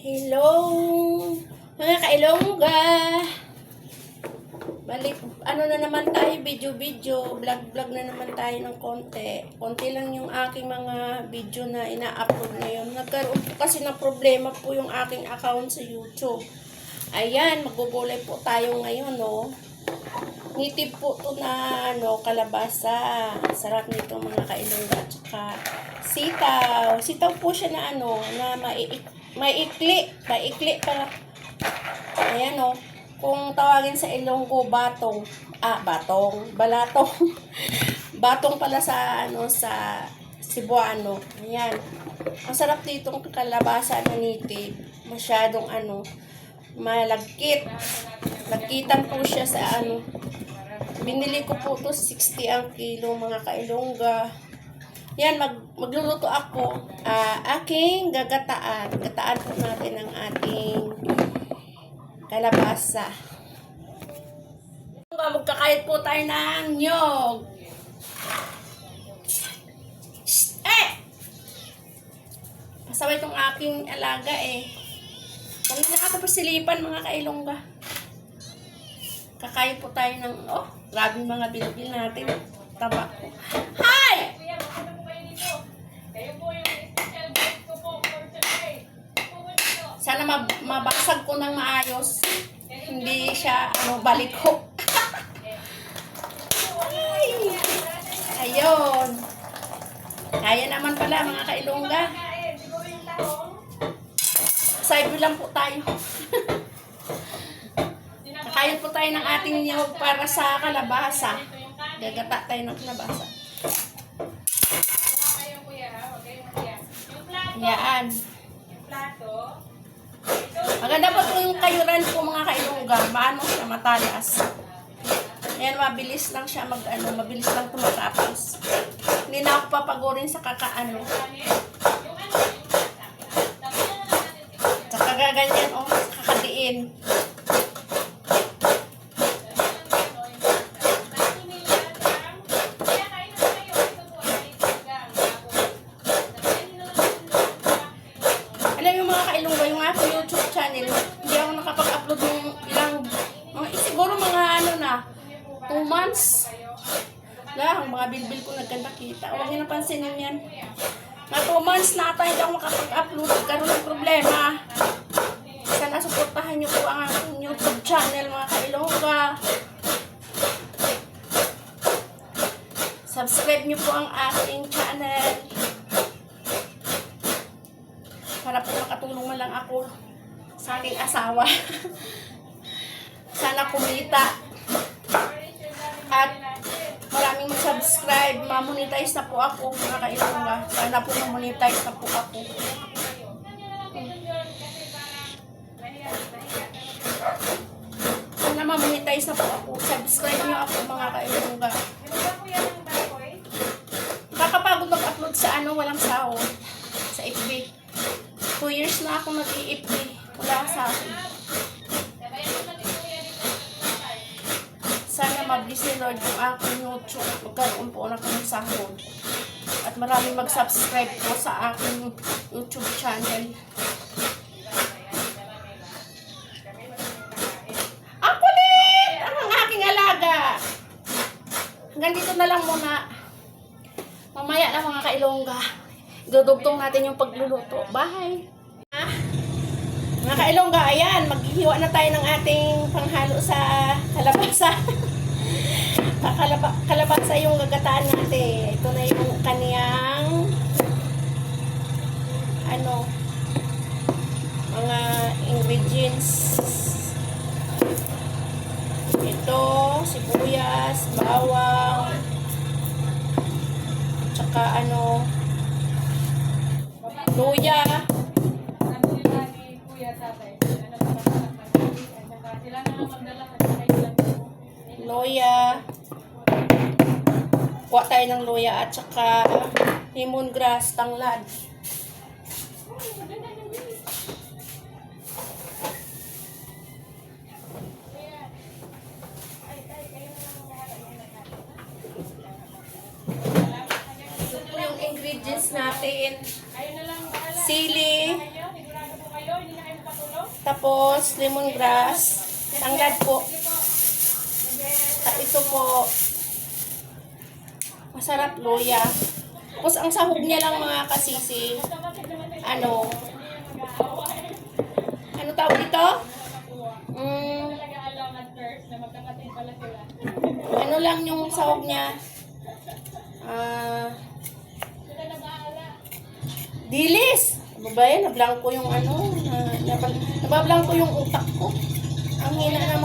Hello, mga kailongga. Balik, ano na naman tayo, video, vlog na naman tayo ng konti. Konti lang yung aking mga video na ina-upload ngayon. Nagkaroon po kasi ng problema po yung aking account sa YouTube. Ayan, magbubulay po tayo ngayon, no. Native po to na, kalabasa. Sarap nito mga kailongga. Tsaka sitaw. Sitaw po siya na, na maikli para. Ayan, kung tawagin sa Ilonggo, balatong. Batong pala sa, sa Cebuano. Ayan. Ang sarap ditong kalabasa na native. Masyadong, malagkit. Lagkitan po siya sa, binili ko po to 60 ang kilo, mga kailongga. Yan, magluluto ako. Aking gagataan. Gataan po natin ang ating kalabasa. Magkakayat po tayo ng nyog. Pasaway itong aking alaga Kung na ako pasilipan, mga kailongga. Kakayat po tayo ng, grabe mga bilbil natin. Taba ko. Hi! Sana mabasag ko ng maayos. Hindi siya, balik ko. Ayun. Kaya naman pala, mga kailongga. Side lang po tayo. Kakayat po tayo ng ating niyog para sa kalabasa. Gagata tayo ng kalabasa. Yan. Maganda po yung kayuran po, mga kailongga. Maano siya, matalas. Ayan, mabilis lang siya mabilis lang tumatapos. Hindi na ako papagurin sa kakaano. Saka gaganyan, kakadiin. Alam yung mga kailongga, yung aking YouTube channel, hindi ako nakapag-upload ng siguro mga 2 months. Mga bilbil ko nagkanda-kita. Huwag niyo napansinin yan. Mga 2 months na ata hindi ako makapag-upload. Karoon ng problema. Sana suportahan niyo po ang aking YouTube channel, mga kailongga. Subscribe niyo po ang aking channel. Para po makatulong man lang ako sa aking asawa. Sana kumita. At maraming subscribe. Ma-monetize na po ako, mga kailongga. Sana po ma-monetize na po ako. Sana ma-monetize na po ako. Subscribe niyo ako, mga kailongga. Kakapagod mag-upload sa walang sahod. Sa FB. 2 years na ako nag-i-FB. Wala sa akin. Sana mabilis ni Lord yung aking YouTube. Magkaroon po na kami sahod. At maraming mag-subscribe po sa aking YouTube channel. Ang kulit! Ang aking alaga! Hanggang dito na lang muna. Mamaya na, mga kailongga. Dudugtong natin yung pagluluto. Bye! Mga kailongga, ayan. Maghihiwa na tayo ng ating panghalo sa kalabasa. Kalabasa yung gagataan natin. Ito na yung kaniyang mga ingredients. Ito, sibuyas, bawang, tsaka luya, kuha tayo ng luya at saka lemongrass, tanglad. Ito po yung ingredients natin. Sili, Tapos, lemongrass. Tanggad po. At ito po, masarap luya. Tapos, ang sahog niya lang mga kasisi, ano tawag dito? Ano lang yung sahog niya? Dilis! Ano ba yan? Nablangko yung nabablangko yung utak ko. Ang hina na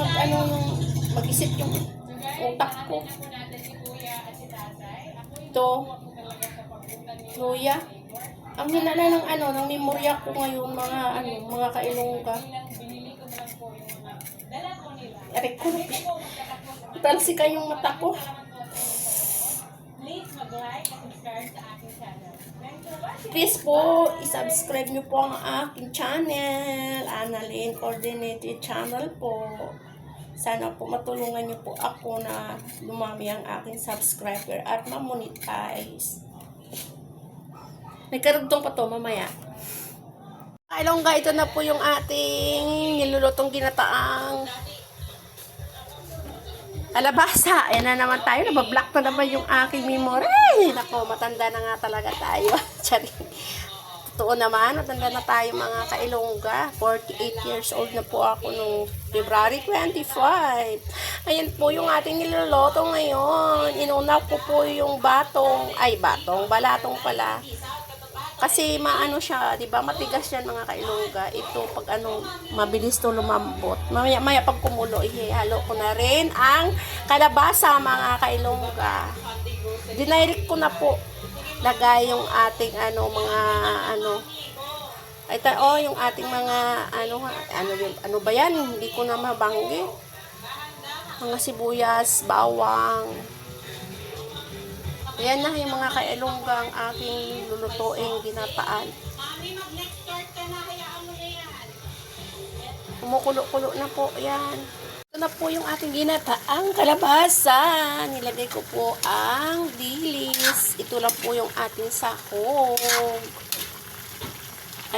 mag-isip yung utak ko. Ito, luya. Ang hina na ng memorya ko ngayon, mga kailongga. Aray ko. Talsika yung mata ko. Please po, isubscribe nyo po ang aking channel, Annalyn Coordinated Channel po. Sana po matulungan nyo po ako na lumami ang aking subscriber at ma-monetize. Nagkarugtong pa to mamaya. Kailongga, ito na po yung ating nilulutong ginataang alabasa. Ayan na naman tayo. Nabablock na naman yung aking memory. Nako, matanda na nga talaga tayo. Totoo naman, matanda na tayo mga kailongga. 48 years old na po ako nung February 25. Ayan po yung ating niluluto ngayon. Inuna ko po yung balatong pala. Kasi maano siya, 'di ba? Matigas 'yan mga kailongga. Ito pag mabilis to lumambot. Maya pag kumulo, ihalo ko na rin ang kalabasa mga kailongga. Dinirect ko na po lagay yung ating yung ating mga ano ba 'yan? Hindi ko na mabanggit. Mga sibuyas, bawang. Ayan na yung mga kailongga ang aking lulutuing ginataan. Kumukulo-kulo na po yan. Ito na po yung ating ginataang kalabasa. Nilagay ko po ang dilis. Ito lang po yung ating sahog.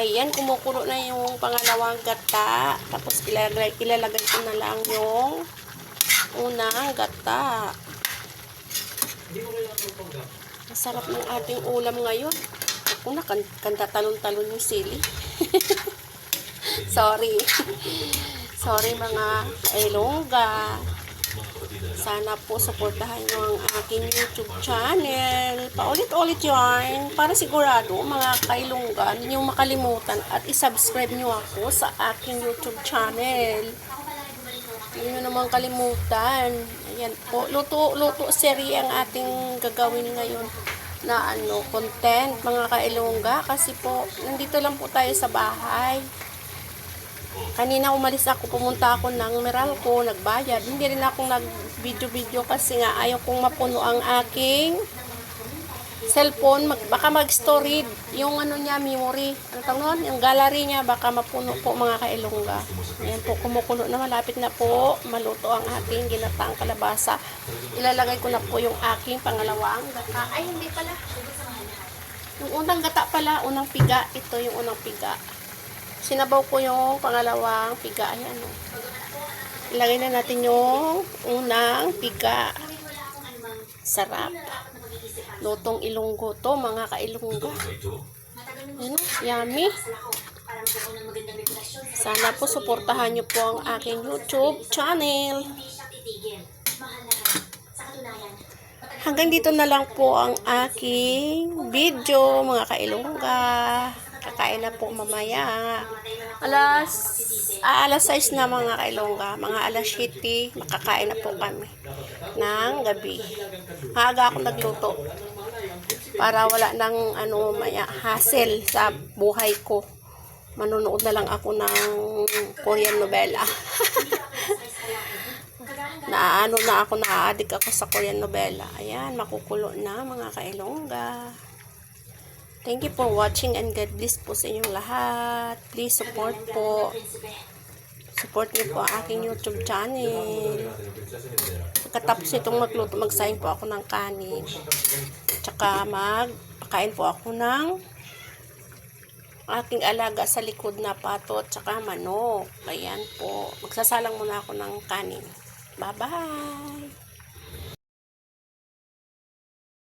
Ayan, kumukulo na yung pangalawang gata. Tapos ilalagay ko na lang yung unang gata. Masarap ng ating ulam ngayon. Ako na, kanta talon-talon yung sili. Sorry. Sorry mga kailongga. Sana po supportahan nyo ang aking YouTube channel. Paulit-ulit yarn. Para sigurado mga kailongga, hindi nyo makalimutan at isubscribe nyo ako sa aking YouTube channel. Hindi nyo naman kalimutan. Ayan po. Luto serye ang ating gagawin ngayon na content mga kailongga. Kasi po, nandito lang po tayo sa bahay. Kanina umalis ako, pumunta ako ng Meralco, nagbayad. Hindi rin ako nag-video kasi nga ayaw kong mapuno ang aking cellphone. Baka mag-storage yung niya, memory. Ano tawag nun? Yung gallery niya, baka mapuno po mga kailongga. Ayan po, kumukulo na, malapit na po maluto ang ating ginataang kalabasa. Ilalagay ko na po yung aking pangalawang gata. Ay, hindi pala. Yung unang gata pala, unang piga. Ito yung unang piga. Sinabaw ko yung pangalawang piga. Ayan o. Ilagay na natin yung unang piga. Sarap. Lutong Ilonggo to, mga kailongga. Ano? Yummy. Sana po suportahan nyo po ang aking YouTube channel. Hanggang dito na lang po ang aking video, mga kailongga. Kakain na po mamaya. Alas 6 na mga kailongga. Mga alas 7, makakain na po kami ng gabi. Maaga ako nagluto para wala nang maya hassle sa buhay ko. Manonood na lang ako ng Korean novela. Na-addict ako sa Korean novela. Ayan, makukulo na mga kailongga. Thank you for watching and God bless po sa inyong lahat. Please support po. Support niyo po ang aking YouTube channel. Pagkatapos itong magluto, magsaing po ako ng kanin. Tsaka magpakain po ako ng aking alaga sa likod na pato at saka manok. Ayan po. Magsasalang muna ako ng kanin. Bye-bye!